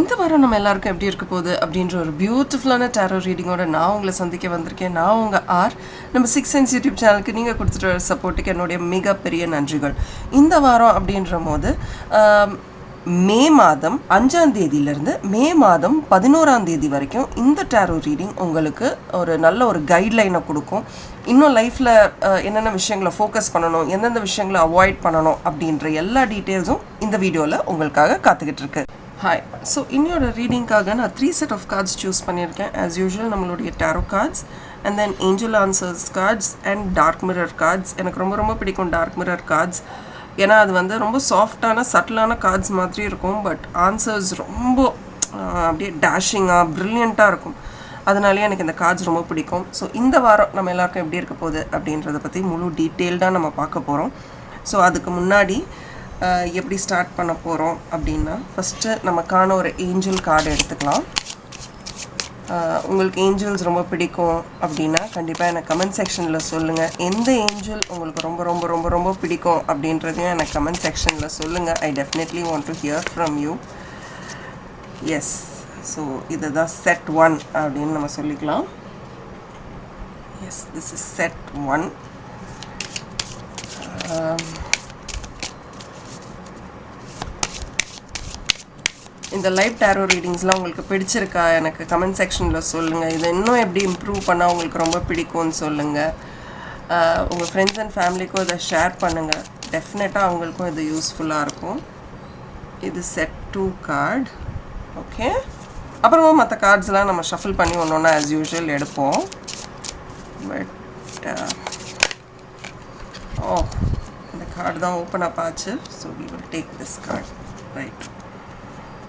இந்த வாரம் நம்ம எல்லாருக்கும் எப்படி இருக்க போகுது அப்படின்ற ஒரு பியூட்டிஃபுல்லான டேரோ ரீடிங்கோட நான் உங்களை சந்திக்க வந்திருக்கேன். நான் உங்கள் ஆர். நம்ம 6 சென்ஸ் யூடியூப் சேனலுக்கு நீங்கள் கொடுத்துட்டு வர சப்போர்ட்டுக்கு என்னுடைய மிகப்பெரிய நன்றிகள். இந்த வாரம் அப்படின்ற போது மே மாதம் 5ஆம் தேதியிலேருந்து மே மாதம் 11ஆம் தேதி வரைக்கும் இந்த டேரோ ரீடிங் உங்களுக்கு ஒரு நல்ல ஒரு கைட்லைனை கொடுக்கும். இன்னும் லைஃப்பில் என்னென்ன விஷயங்களை ஃபோக்கஸ் பண்ணணும், எந்தெந்த விஷயங்களை அவாய்ட் பண்ணணும் அப்படின்ற எல்லா டீட்டெயில்ஸும் இந்த வீடியோவில் உங்களுக்காக காத்துக்கிட்டு இருக்கு. ஹாய். ஸோ இன்னொரு ரீடிங்காக நான் 3 செட் ஆஃப் கார்ட்ஸ் சூஸ் பண்ணியிருக்கேன். ஆஸ் யூஷுவல் நம்மளுடைய tarot cards and then angel answers cards and dark mirror cards. எனக்கு ரொம்ப ரொம்ப பிடிக்கும் டார்க் மிரர் கார்ட்ஸ். ஏன்னா அது வந்து ரொம்ப சாஃப்டான சட்டிலான கார்ட்ஸ் மாதிரி இருக்கும். பட் ஆன்சர்ஸ் ரொம்ப அப்படியே டேஷிங்காக ப்ரில்லியண்ட்டாக இருக்கும். அதனாலேயே எனக்கு இந்த கார்ட்ஸ் ரொம்ப பிடிக்கும். ஸோ இந்த வாரம் நம்ம எல்லாருக்கும் எப்படி இருக்க போகுது அப்படின்றத பற்றி முழு டீட்டெயில்டாக நம்ம பார்க்க போகிறோம். ஸோ அதுக்கு முன்னாடி எப்படி ஸ்டார்ட் பண்ண போகிறோம் அப்படின்னா, ஃபஸ்ட்டு நமக்கான ஒரு ஏஞ்சல் கார்டு எடுத்துக்கலாம். உங்களுக்கு ஏஞ்சல்ஸ் ரொம்ப பிடிக்கும் அப்படின்னா கண்டிப்பாக எனக்கு கமெண்ட் செக்ஷனில் சொல்லுங்கள். எந்த ஏஞ்சல் உங்களுக்கு ரொம்ப ரொம்ப ரொம்ப ரொம்ப பிடிக்கும் அப்படின்றதையும் எனக்கு கமெண்ட் செக்ஷனில் சொல்லுங்கள். I definitely want to hear from you. Yes, so இதுதான் செட் 1 அப்படின்னு நம்ம சொல்லிக்கலாம். Yes, this is set 1. இந்த லைவ் டேரோ ரீடிங்ஸ்லாம் உங்களுக்கு பிடிச்சிருக்கா எனக்கு கமெண்ட் செக்ஷனில் சொல்லுங்கள். இதை இன்னும் எப்படி இம்ப்ரூவ் பண்ணால் உங்களுக்கு ரொம்ப பிடிக்கும்னு சொல்லுங்கள். உங்கள் ஃப்ரெண்ட்ஸ் அண்ட் ஃபேமிலிக்கும் இதை ஷேர் பண்ணுங்கள். டெஃபினட்டாக அவங்களுக்கும் இது யூஸ்ஃபுல்லாக இருக்கும். இது செட் 2 கார்டு. ஓகே, அப்புறமா மற்ற கார்ட்ஸ்லாம் நம்ம ஷஃபில் பண்ணி ஒன்றா ஆஸ் யூஷுவல் எடுப்போம். பட் இந்த கார்டு தான் ஓப்பன் அப் ஆச்சு. So we will take this card. Right.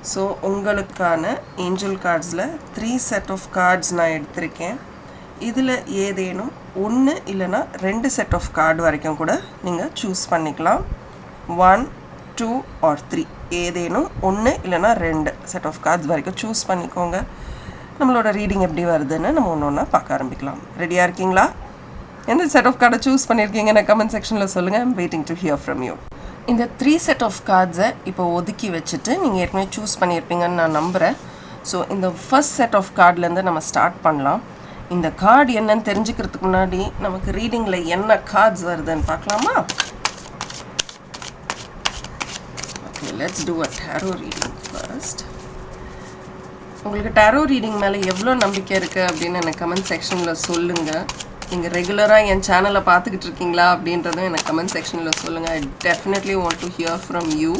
So உங்களுக்கான ஏஞ்சல் கார்ட்ஸில் 3 செட் ஆஃப் கார்ட்ஸ் நான் எடுத்திருக்கேன். இதில் ஏதேனும் 1 இல்லைனா 2 செட் ஆஃப் கார்டு வரைக்கும் கூட நீங்கள் சூஸ் பண்ணிக்கலாம். 1, 2 ஆர் 3 ஏதேனும் 1 இல்லைனா 2 செட் ஆஃப் கார்ட்ஸ் வரைக்கும் சூஸ் பண்ணிக்கோங்க. நம்மளோட ரீடிங் எப்படி வருதுன்னு நம்ம ஒன்று ஒன்றா பார்க்க ஆரம்பிக்கலாம். ரெடியாக இருக்கீங்களா? எந்த செட் ஆஃப் கார்டை சூஸ் பண்ணியிருக்கீங்கன்னு கமெண்ட் செக்ஷனில் சொல்லுங்கள். I'm waiting to hear from you. இந்த 3 செட் ஆஃப் கார்ட்ஸை இப்போ ஒதுக்கி வச்சுட்டு நீங்கள் ஏற்கனவே சூஸ் பண்ணியிருப்பீங்கன்னு நான் நம்புகிறேன். ஸோ இந்த ஃபர்ஸ்ட் செட் ஆஃப் கார்ட்லேருந்து நம்ம ஸ்டார்ட் பண்ணலாம். இந்த கார்டு என்னன்னு தெரிஞ்சுக்கிறதுக்கு முன்னாடி நமக்கு ரீடிங்கில் என்ன கார்ட்ஸ் வருதுன்னு பார்க்கலாமா? Okay, let's do a tarot reading first. உங்களுக்கு டேரோ ரீடிங் மேலே எவ்வளோ நம்பிக்கை இருக்குது அப்படின்னு எனக்கு கமெண்ட் செக்ஷனில் சொல்லுங்கள். நீங்கள் ரெகுலராக என் சேனலை பார்த்துக்கிட்டு இருக்கீங்களா அப்படின்றதும் எனக்கு கமெண்ட் செக்ஷனில் சொல்லுங்கள். I definitely want to hear from you.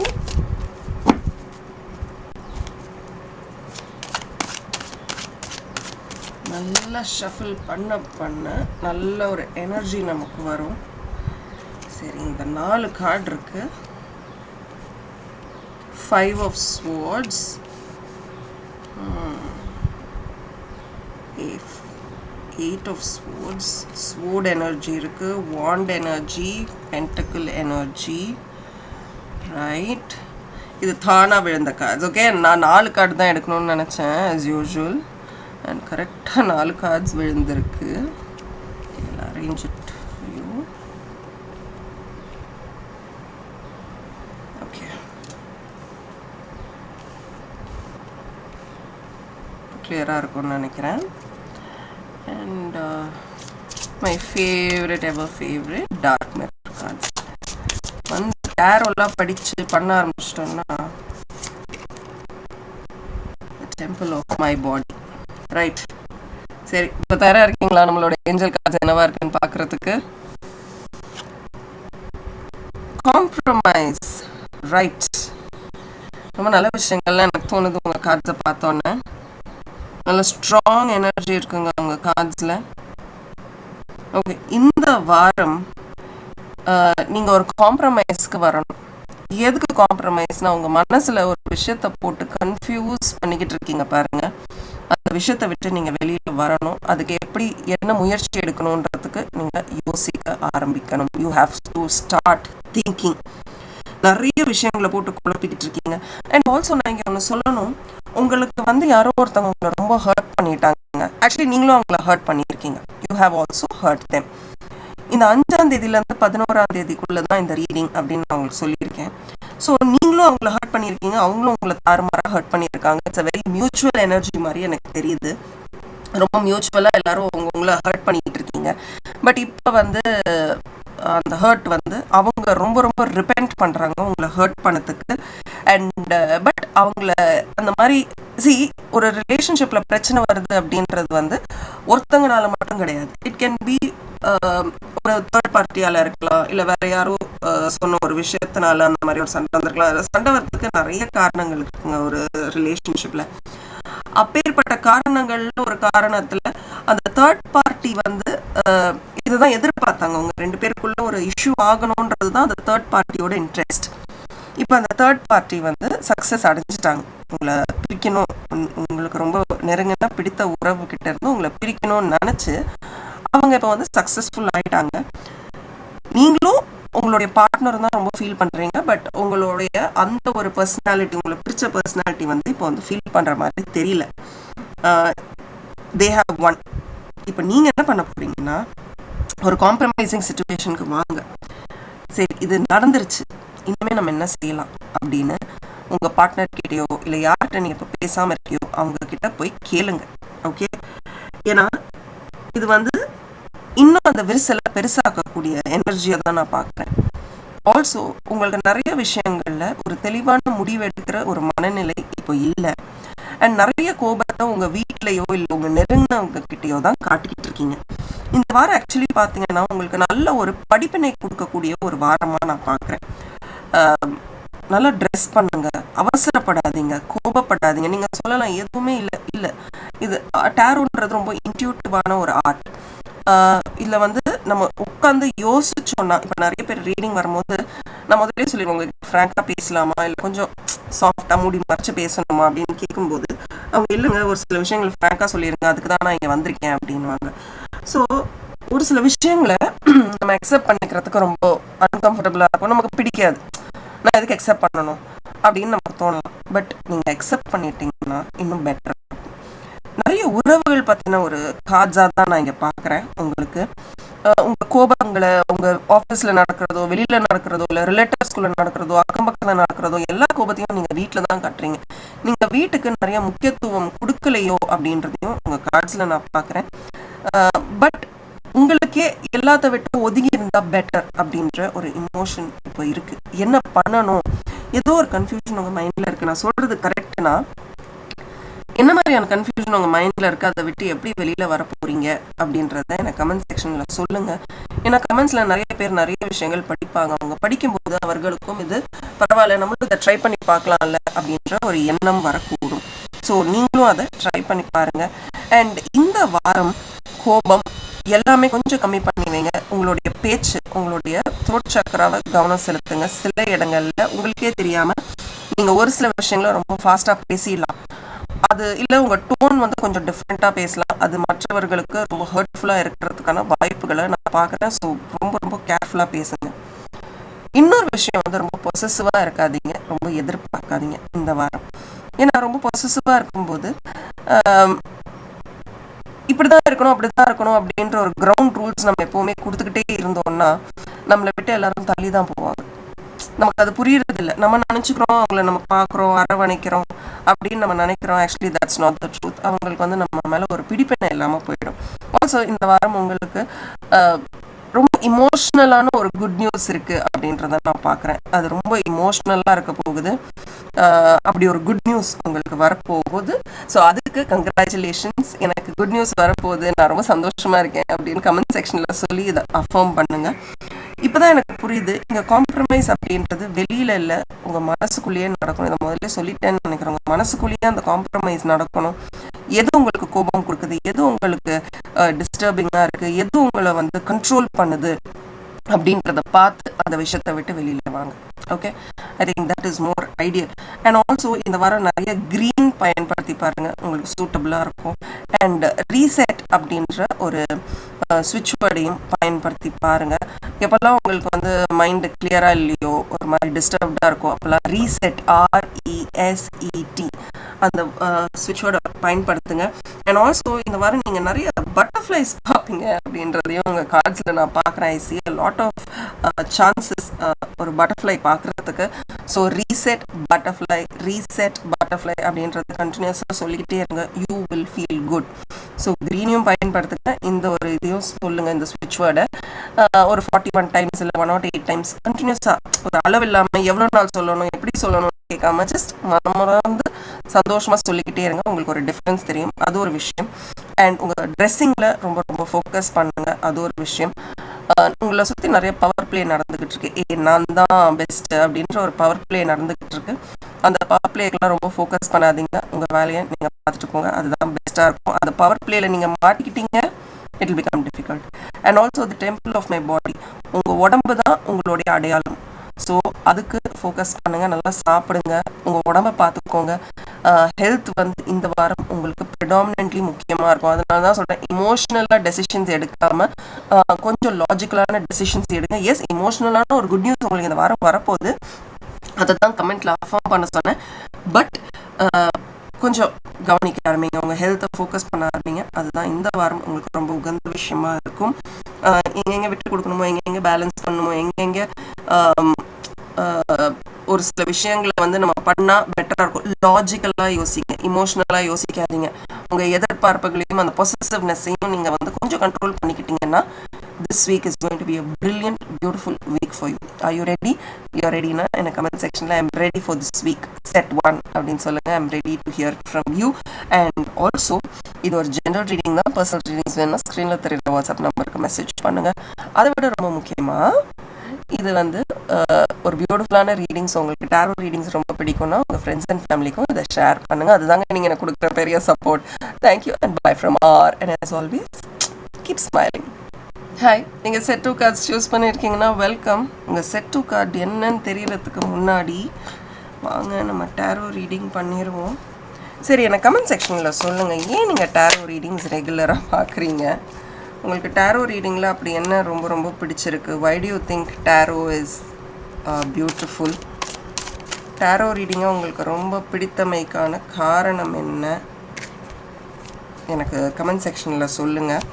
நல்லா ஷஃபில் பண்ண நல்ல ஒரு எனர்ஜி நமக்கு வரும். சரி, இந்த 4 கார்டு இருக்கு. 5 of swords, 8 of swords, sword energy இருக்கு, wand energy, pentacle energy, right? இது தானா விழுந்த கார்ட்ஸ். ஓகே, நான் 4 கார்டு தான் எடுக்கணும்னு நினச்சேன் as usual, and கரெக்டாக 4 கார்ட்ஸ் விழுந்திருக்கு. arrange it for you. Okay, கிளியராக இருக்கும்னு நினைக்கிறேன். And my favorite ever favorite dark mirror cards. வந்து டேரோலாம் படித்து பண்ண ஆரம்பிச்சிட்டோன்னா temple of my body. Right. சரி, இப்போ தயாராக இருக்கீங்களா நம்மளோட ஏஞ்சல் கார்ட்ஸ் என்னவா இருக்குன்னு பார்க்குறதுக்கு? காம்ப்ரமைஸ். ரைட். ரொம்ப நல்ல விஷயங்கள்லாம் எனக்கு தோணுது உங்கள் கார்ட்ஸை பார்த்தோன்னே. நல்ல ஸ்ட்ராங் எனர்ஜி இருக்குங்க உங்கள் கார்ட்ஸில். ஓகே, இந்த வாரம் நீங்கள் ஒரு காம்ப்ரமைஸ்க்கு வரணும். எதுக்கு காம்ப்ரமைஸ்னால், உங்கள் மனசில் ஒரு விஷயத்தை போட்டு கன்ஃபியூஸ் பண்ணிக்கிட்டு இருக்கீங்க பாருங்கள். அந்த விஷயத்தை விட்டு நீங்கள் வெளியில் வரணும். அதுக்கு எப்படி என்ன முயற்சி எடுக்கணுன்றதுக்கு நீங்கள் யோசிக்க ஆரம்பிக்கணும். You have to start thinking. நிறைய விஷயங்களை போட்டு குழப்பிக்கிட்டு இருக்கீங்க. அண்ட் ஆல்சோ நான் இங்கே ஒன்று சொல்லணும். உங்களுக்கு வந்து யாரோ ஒருத்தவங்க உங்களை ரொம்ப ஹர்ட் பண்ணிட்டாங்க. ஆக்சுவலி நீங்களும் அவங்கள ஹர்ட் பண்ணியிருக்கீங்க. You have also hurt them. இந்த 5ஆம் தேதியிலேருந்து 11ஆம் தேதிக்குள்ளே தான் இந்த ரீடிங் அப்படின்னு நான் உங்களுக்கு சொல்லியிருக்கேன். ஸோ நீங்களும் அவங்கள ஹர்ட் பண்ணியிருக்கீங்க, அவங்களும் உங்களை தாறுமாறாக ஹர்ட் பண்ணியிருக்காங்க. It's a very mutual energy மாதிரி எனக்கு தெரியுது. ரொம்ப மியூச்சுவலாக எல்லாரும் உங்களை ஹர்ட் பண்ணிக்கிட்டு இருக்கீங்க. பட் இப்போ வந்து அந்த ஹர்ட் வந்து அவங்க ரொம்ப ரொம்ப ரிப்பெண்ட் பண்ணுறாங்க உங்களை ஹர்ட் பண்ணதுக்கு. அண்ட் பட் அவங்கள அந்த மாதிரி ஒரு ரிலேஷன்ஷிப்பில் பிரச்சனை வருது அப்படின்றது வந்து ஒருத்தங்கனால மட்டும் கிடையாது. இட் கேன் பி ஒரு தேர்ட் பார்ட்டியால் இருக்கலாம், இல்லை வேற யாரும் சொன்ன ஒரு விஷயத்தினால அந்த மாதிரி ஒரு சண்டை வந்திருக்கலாம். சண்டை வர்றதுக்கு நிறைய காரணங்கள் இருக்குங்க ஒரு ரிலேஷன்ஷிப்பில். அப்பேற்பட்ட காரணங்கள்ல ஒரு காரணத்துல அந்த தேர்ட் பார்ட்டி வந்து இதுதான் எதிர்பார்த்தாங்க. அவங்க 2 பேருக்குள்ள ஒரு இஷ்யூ ஆகணும்ன்றது தான் அந்த தேர்ட் பார்ட்டியோட இன்ட்ரெஸ்ட். இப்போ அந்த தேர்ட் பார்ட்டி வந்து சக்ஸஸ் அடைஞ்சிட்டாங்க. உங்களை பிரிக்கணும், உங்களுக்கு ரொம்ப நெருங்கினா பிடித்த உறவு கிட்ட இருந்து உங்களை பிரிக்கணும்னு நினச்சி அவங்க இப்போ வந்து சக்ஸஸ்ஃபுல் ஆயிட்டாங்க. நீங்களும் உங்களுடைய பார்ட்னர் தான் ரொம்ப ஃபீல் பண்ணுறீங்க. பட் உங்களுடைய அந்த ஒரு பர்சனாலிட்டி, உங்களை பிடிச்ச பர்சனாலிட்டி வந்து இப்போ வந்து ஃபீல் பண்ணுற மாதிரி தெரியல. They have one. இப்போ நீங்கள் என்ன பண்ண போகிறீங்கன்னா, ஒரு காம்ப்ரமைசிங் சிச்சுவேஷனுக்கு வாங்க. சரி, இது நடந்துருச்சு, இனிமேல் நம்ம என்ன செய்யலாம் அப்படின்னு உங்கள் பார்ட்னர்கிட்டயோ இல்லை யார்கிட்ட நீங்கள் இப்போ பேசாமல் இருக்கியோ அவங்கக்கிட்ட போய் கேளுங்க. ஓகே, ஏன்னா இது வந்து இன்னும் அந்த விரிசலை பெருசாக்கக்கூடிய எனர்ஜியை தான் நான் பார்க்குறேன். ஆல்சோ உங்களுக்கு நிறைய விஷயங்களில் ஒரு தெளிவான முடிவு எடுக்கிற ஒரு மனநிலை இப்போ இல்லை. அண்ட் நிறைய கோபத்தை உங்கள் வீட்டிலையோ இல்லை உங்கள் நெருங்கினவங்க கிட்டேயோ தான் காட்டிக்கிட்டு இருக்கீங்க. இந்த வாரம் ஆக்சுவலி பார்த்தீங்கன்னா உங்களுக்கு நல்ல ஒரு படிப்பினை கொடுக்கக்கூடிய ஒரு வாரமாக நான் பார்க்குறேன். நல்லா ட்ரெஸ் பண்ணுங்க, அவசரப்படாதீங்க, கோபப்படாதீங்க. நீங்கள் சொல்லலாம் எதுவுமே இல்லை, இது டேரோன்றது ரொம்ப இன்ட்யூட்டிவான ஒரு ஆர்ட். இதில் வந்து நம்ம உட்காந்து யோசிச்சோன்னா, இப்போ நிறைய பேர் ரீடிங் வரும்போது நான் முதலே சொல்லிடுவோம், உங்களுக்கு ஃப்ராங்காக பேசலாமா இல்லை கொஞ்சம் சாஃப்டாக மூடி மறைச்சு பேசணுமா அப்படின்னு கேட்கும்போது அவங்க இல்லைங்க, ஒரு சில விஷயங்கள் ஃப்ராங்காக சொல்லிடுங்க, அதுக்கு தான் நான் இங்கே வந்திருக்கேன் அப்படின்வாங்க. ஸோ ஒரு சில விஷயங்களை நம்ம அக்செப்ட் பண்ணிக்கிறதுக்கு ரொம்ப அன்கம்ஃபர்டபுளாக இருக்கும், நமக்கு பிடிக்காது. நான் எதுக்கு அக்செப்ட் பண்ணணும் அப்படின்னு நமக்கு தோணலாம். பட் நீங்கள் அக்செப்ட் பண்ணிட்டீங்கன்னா இன்னும் பெட்டர். நிறைய உறவுகள் பற்றின ஒரு கார்ட்ஸாக தான் நான் இங்கே பார்க்குறேன். உங்களுக்கு உங்கள் கோபங்களை உங்கள் ஆஃபீஸில் நடக்கிறதோ, வெளியில் நடக்கிறதோ, இல்லை ரிலேட்டிவ்ஸ்குள்ளே நடக்கிறதோ, அக்கம் பக்கத்தில் நடக்கிறதோ, எல்லா கோபத்தையும் நீங்கள் வீட்டில் தான் கட்டுறீங்க. நீங்கள் வீட்டுக்கு நிறைய முக்கியத்துவம் கொடுக்கலையோ அப்படின்றதையும் உங்கள் கார்ட்ஸில் நான் பார்க்குறேன். பட் உங்களுக்கே எல்லாத்த விட்டு ஒதுங்கி இருந்தால் பெட்டர் அப்படின்ற ஒரு இமோஷன் இப்போ இருக்குது. என்ன பண்ணணும், ஏதோ ஒரு கன்ஃபியூஷன் உங்கள் மைண்டில் இருக்குது. நான் சொல்கிறது கரெக்டுனா, என்ன மாதிரியான கன்ஃபியூஷன் உங்கள் மைண்டில் இருக்குது, அதை விட்டு எப்படி வெளியில் வர போகிறீங்க அப்படின்றத எனக்கு கமெண்ட் செக்ஷனில் சொல்லுங்கள். ஏன்னா கமெண்ட்ஸில் நிறைய பேர் நிறைய விஷயங்கள் படிப்பாங்க. அவங்க படிக்கும்போது அவர்களுக்கும் இது பரவாயில்ல, நம்மளும் இதை ட்ரை பண்ணி பார்க்கலாம்ல அப்படின்ற ஒரு எண்ணம் வரக்கூடும். ஸோ நீங்களும் அதை ட்ரை பண்ணி பாருங்கள். அண்ட் இந்த வாரம் கோபம் எல்லாமே கொஞ்சம் கம்மி பண்ணி வைங்க. உங்களுடைய பேச்சு, உங்களுடைய த்ரோட் சக்கராவை கவனம் செலுத்துங்க. சில இடங்களில் உங்களுக்கே தெரியாமல் நீங்கள் ஒரு சில விஷயங்களை ரொம்ப ஃபாஸ்ட்டாக பேசிடலாம். அது இல்லை, உங்கள் டோன் வந்து கொஞ்சம் டிஃப்ரெண்ட்டாக பேசலாம். அது மற்றவர்களுக்கு ரொம்ப ஹர்ட்ஃபுல்லாக இருக்கிறதுக்கான வாய்ப்புகளை நான் பார்க்குறேன். ஸோ ரொம்ப ரொம்ப கேர்ஃபுல்லாக பேசுங்க. இன்னொரு விஷயம் வந்து ரொம்ப பொசசிவாக இருக்காதீங்க, ரொம்ப எதிர்பார்க்காதீங்க இந்த வாரம். ஏன்னா ரொம்ப பொசசிவாக இருக்கும்போது இப்படி தான் இருக்கணும், அப்படி தான் இருக்கணும் அப்படின்ற ஒரு கிரவுண்ட் ரூல்ஸ் நம்ம எப்போவுமே கொடுத்துக்கிட்டே இருந்தோம்னா நம்மளை விட்டு எல்லாரும் தள்ளி தான் போவாங்க. நமக்கு அது புரியறதில்லை. நம்ம நினச்சிக்கிறோம் அவங்கள நம்ம பார்க்குறோம், அரவணைக்கிறோம் அப்படின்னு நம்ம நினைக்கிறோம். Actually that's not the truth. அவங்களுக்கு வந்து நம்ம மேலே ஒரு பிடிப்பெண்ணை இல்லாமல் போயிடும். ஆல்சோ இந்த வாரம் உங்களுக்கு ரொம்ப இமோஷ்னலான ஒரு குட் நியூஸ் இருக்குது அப்படின்றத நான் பார்க்குறேன். அது ரொம்ப இமோஷ்னலாக இருக்க போகுது. அப்படி ஒரு குட் நியூஸ் உங்களுக்கு வரப்போகுது. ஸோ அதுக்கு கங்க்ராச்சுலேஷன்ஸ். எனக்கு குட் நியூஸ் வரப்போகுது, நான் ரொம்ப சந்தோஷமாக இருக்கேன் அப்படின்னு கமெண்ட் செக்ஷனில் சொல்லி இதை அஃபர்ம் பண்ணுங்கள். இப்போ தான் எனக்கு புரியுது, இங்கே காம்ப்ரமைஸ் அப்படின்றது வெளியில் இல்லை, உங்கள் மனசுக்குள்ளேயே நடக்கணும். இதை முதல்ல சொல்லிட்டேன்னு நினைக்கிறேன். உங்கள் மனசுக்குள்ளேயே அந்த காம்ப்ரமைஸ் நடக்கணும். எது உங்களுக்கு கோபம் கொடுக்குது, எது உங்களுக்கு டிஸ்டர்பிங்காக இருக்குது, எது உங்களை வந்து கண்ட்ரோல் பண்ணுது அப்படின்றத பார்த்து அந்த விஷயத்தை விட்டு வெளியில் வாங்க. Okay, I think that is more ideal. And also இந்த வாரம் நிறைய க்ரீன் பயன்படுத்தி பாருங்கள், உங்களுக்கு சூட்டபுளாக இருக்கும். அண்ட் ரீசெட் அப்படின்ற ஒரு ஸ்விட்ச் வேர்டையும் பயன்படுத்தி பாருங்கள். எப்போல்லாம் உங்களுக்கு வந்து மைண்டு கிளியராக இல்லையோ, ஒரு மாதிரி டிஸ்டர்ப்டாக இருக்கும், அப்போல்லாம் ரீசெட், RESET அந்த ஸ்விட்ச் வேர்டை பயன்படுத்துங்க. அண்ட் ஆல்சோ இந்த வாரம் நீங்கள் நிறைய பட்டர்ஃப்ளைஸ் பார்ப்பீங்க அப்படின்றதையும் உங்கள் கார்ட்ஸில் நான் பார்க்குறேன். I see a lot of chances ஒரு பட்டர்ஃப்ளை பார்க்குறதுக்கு. ஸோ ரீசெட் பட்டர்ஃப்ளை அப்படின்றது கண்டினியூஸாக சொல்லிக்கிட்டே இருங்க. You will feel good. So க்ரீனையும் பயன்படுத்துங்க. இந்த ஒரு இதையும் சொல்லுங்கள், இந்த ஸ்விட்ச் வேர்டை ஒரு 41 டைம்ஸ் இல்லை 108 டைம்ஸ் கண்டினியூஸாக ஒரு அளவு இல்லாமல் எவ்வளோ நாள் சொல்லணும், எப்படி சொல்லணும்னு கேட்காம ஜஸ்ட் மனமறந்து சந்தோஷமாக சொல்லிக்கிட்டே இருங்க. உங்களுக்கு ஒரு டிஃப்ரென்ஸ் தெரியும். அது ஒரு விஷயம். அண்ட் உங்கள் ட்ரெஸ்ஸிங்கில் ரொம்ப ரொம்ப ஃபோக்கஸ் பண்ணுங்கள். அது ஒரு விஷயம். உங்களை சுற்றி நிறைய பவர் பிளே நடந்துக்கிட்டு இருக்கு. நான் தான் பெஸ்ட்டு அப்படின்ற ஒரு பவர் பிளே நடந்துக்கிட்டு இருக்கு. அந்த பவர் பிளேக்கெலாம் ரொம்ப ஃபோக்கஸ் பண்ணாதீங்க. உங்கள் வேலையை நீங்கள் பார்த்துட்டுக்கோங்க. அதுதான் பெஸ்ட்டாக இருக்கும். அந்த பவர் பிளேயில் நீங்கள் மாட்டிக்கிட்டீங்க, it will become difficult. And also the temple of my body, உங்கள் உடம்பு தான் உங்களுடைய அடையாளம். ஸோ அதுக்கு ஃபோக்கஸ் பண்ணுங்கள். நல்லா சாப்பிடுங்க, உங்கள் உடம்பை பார்த்துக்கோங்க. ஹெல்த் வந்து இந்த வாரம் உங்களுக்கு ப்ரிடாமினென்ட்லி முக்கியமாக இருக்கும். அதனால தான் சொல்கிறேன், இமோஷ்னலாக டெசிஷன்ஸ் எடுக்காமல் கொஞ்சம் லாஜிக்கலான டெசிஷன்ஸ் எடுங்க. எஸ், இமோஷ்னலான ஒரு குட் நியூஸ் உங்களுக்கு இந்த வாரம் வரப்போகுது. அதை தான் கமெண்ட்டில் அஃபார்ம் பண்ண சொன்னேன். பட் கொஞ்சம் கவனிக்க ஆரம்பிங்க, உங்கள் ஹெல்த்தை ஃபோக்கஸ் பண்ண ஆரம்பிங்க. அதுதான் இந்த வாரம் உங்களுக்கு ரொம்ப உகந்த விஷயமா இருக்கும். எங்கெங்கே விட்டு கொடுக்கணுமோ, எங்கெங்கே பேலன்ஸ் பண்ணணுமோ, எங்கெங்கே ஒரு சில விஷயங்களை வந்து நம்ம பண்ணால் பெட்டராக இருக்கும். லாஜிக்கலாக யோசிங்க, இமோஷ்னலாக யோசிக்காதீங்க. உங்கள் எதிர்பார்ப்புகளையும் அந்த பொசசிவ்னஸையும் நீங்கள் வந்து கொஞ்சம் control பண்ணிக்கிட்டீங்கன்னா this week is going to be a brilliant, beautiful week for you. Are you ready? You are ready na? In the comment section I am ready for this week. Set 1 அப்படினு சொல்லுங்க. I am ready to hear from you. And also இது ஒரு general reading தான். Personal readings வேணும்னா ஸ்க்ரீனில் தெரியுற WhatsApp நம்பருக்கு message பண்ணுங்க. அதை விட ரொம்ப முக்கியமாக இது வந்து ஒரு பியூட்டிஃபுல்லான ரீடிங்ஸ். உங்களுக்கு டேரோ ரீடிங்ஸ் ரொம்ப பிடிக்கும்னா உங்கள் ஃப்ரெண்ட்ஸ் அண்ட் ஃபேமிலிக்கும் இதை ஷேர் பண்ணுங்கள். அதுதாங்க நீங்கள் எனக்கு கொடுக்குற பெரிய support. Thank you and bye from R. And as always keep smiling. Hi, நீங்கள் செட் 2 கார்ட்ஸ் சூஸ் பண்ணியிருக்கீங்கன்னா வெல்கம். உங்கள் செட் 2 கார்டு என்னன்னு தெரியறதுக்கு முன்னாடி வாங்க நம்ம டேரோ ரீடிங் பண்ணிடுவோம். சரி, எனக்கு கமெண்ட் செக்ஷனில் சொல்லுங்கள், ஏன் நீங்கள் டேரோ ரீடிங்ஸ் ரெகுலராக பார்க்குறீங்க? உங்களுக்கு டேரோ ரீடிங்கில் அப்படி என்ன ரொம்ப ரொம்ப பிடிச்சிருக்கு? Why do you think tarot is beautiful? Tarot ரீடிங்கை உங்களுக்கு ரொம்ப பிடித்தமைக்கான காரணம் என்ன? எனக்கு கமெண்ட் செக்ஷனில் சொல்லுங்கள்.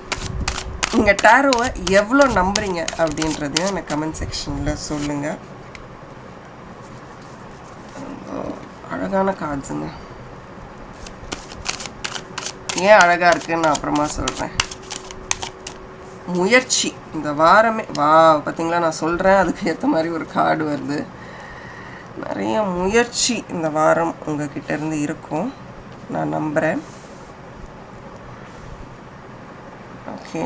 நீங்கள் டேரோவை எவ்வளோ நம்புறீங்க அப்படின்றதையும் எனக்கு கமெண்ட் செக்ஷனில் சொல்லுங்கள். அழகான கார்ட்ஸுங்க. ஏன் அழகாக இருக்குன்னு நான் அப்புறமா சொல்கிறேன். முயற்சி இந்த வாரமே பார்த்தீங்களா, நான் சொல்கிறேன் அதுக்கு ஏற்ற மாதிரி ஒரு கார்டு வருது. நிறைய முயற்சி இந்த வாரம் உங்ககிட்ட இருந்து இருக்கும், நான் நம்புகிறேன். Okay,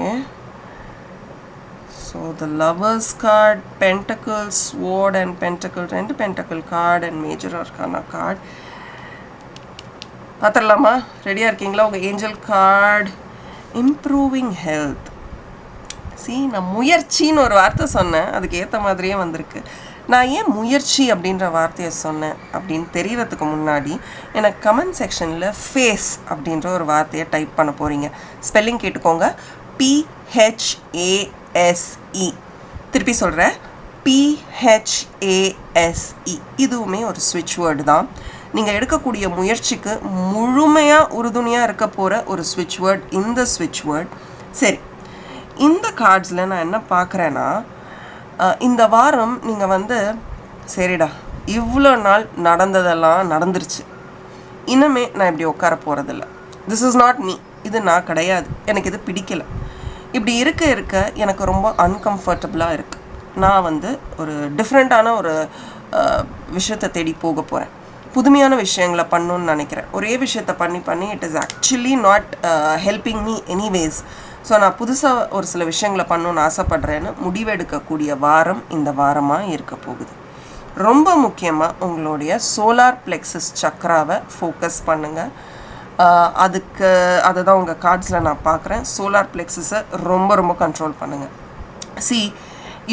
so the lovers card, pentacle, sword and pentacle, 2 pentacle card and major arcana card. பார்த்துடலாமா? ரெடியாக இருக்கீங்களா? உங்கள் ஏஞ்சல் கார்டு, இம்ப்ரூவிங் ஹெல்த். நான் முயற்சின்னு ஒரு வார்த்தை சொன்னேன், அதுக்கு ஏற்ற மாதிரியே வந்திருக்கு. நான் ஏன் முயற்சி அப்படின்ற வார்த்தையை சொன்னேன் அப்படின்னு தெரியறதுக்கு முன்னாடி எனக்கு கமெண்ட் செக்ஷனில் ஃபேஸ் அப்படின்ற ஒரு வார்த்தையை டைப் பண்ண போகிறீங்க. ஸ்பெல்லிங் கேட்டுக்கோங்க, PHASE. திருப்பி சொல்கிறேன், PHASE. இதுவுமே ஒரு ஸ்விட்ச் வேர்டு தான். நீங்கள் எடுக்கக்கூடிய முயற்சிக்கு முழுமையாக உறுதுணையாக இருக்க போகிற ஒரு ஸ்விட்ச் வேர்ட் இந்த ஸ்விட்ச் வேர்ட். சரி, இந்த கார்ட்ஸில் நான் என்ன பார்க்குறேன்னா, இந்த வாரம் நீங்கள் வந்து சரிடா, இவ்வளோ நாள் நடந்ததெல்லாம் நடந்துருச்சு, இன்னுமே நான் இப்படி உட்கார போகிறதில்ல, திஸ் இஸ் நாட் மீ, இது நான் கிடையாது, எனக்கு இது பிடிக்கலை, இப்படி இருக்க இருக்க எனக்கு ரொம்ப அன்கம்ஃபர்டபுளாக இருக்குது, நான் வந்து ஒரு டிஃப்ரெண்ட்டான ஒரு விஷயத்தை தேடி போக போகிறேன், புதுமையான விஷயங்களை பண்ணணுன்னு நினைக்கிறேன், ஒரே விஷயத்தை பண்ணி it is actually not helping me anyways, so நான் புதுசாக ஒரு சில விஷயங்களை பண்ணணுன்னு ஆசைப்பட்றேன்னு முடிவெடுக்கக்கூடிய வாரம் இந்த வாரமாக இருக்க போகுது. ரொம்ப முக்கியமாக உங்களுடைய சோலார் பிளெக்ஸஸ் சக்ராவை ஃபோக்கஸ் பண்ணுங்கள். அதை தான் உங்கள் கார்ட்ஸில் நான் பார்க்குறேன். சோலார் பிளெக்ஸஸை ரொம்ப ரொம்ப கண்ட்ரோல் பண்ணுங்கள்.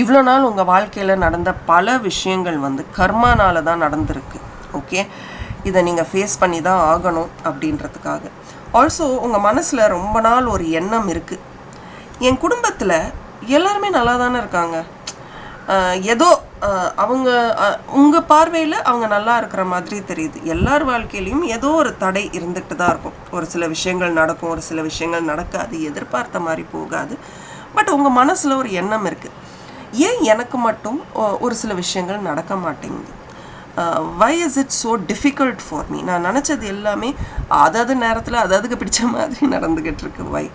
இவ்வளோ நாள் உங்கள் வாழ்க்கையில் நடந்த பல விஷயங்கள் வந்து கர்மானால தான் நடந்திருக்கு. ஓகே, இதை நீங்கள் ஃபேஸ் பண்ணி தான் ஆகணும் அப்படின்றதுக்காக. ஆல்சோ உங்கள் மனசில் ரொம்ப நாள் ஒரு எண்ணம் இருக்குது, என் குடும்பத்தில் எல்லாருமே நல்லா தானே இருக்காங்க, ஏதோ அவங்க உங்கள் பார்வையில் அவங்க நல்லா இருக்கிற மாதிரி தெரியுது. எல்லார் வாழ்க்கையிலையும் ஏதோ ஒரு தடை இருந்துகிட்டு தான் இருக்கும். ஒரு சில விஷயங்கள் நடக்கும், ஒரு சில விஷயங்கள் நடக்காது, எதிர்பார்த்த மாதிரி போகாது. பட் உங்கள் மனசில் ஒரு எண்ணம் இருக்குது, ஏன் எனக்கு மட்டும் ஒரு சில விஷயங்கள் நடக்க மாட்டேங்குது, why is it so difficult for me, நான் நினச்சது எல்லாமே அதாவது நேரத்தில் அதுக்கு பிடிச்ச மாதிரி நடந்துக்கிட்டு இருக்கு, வை.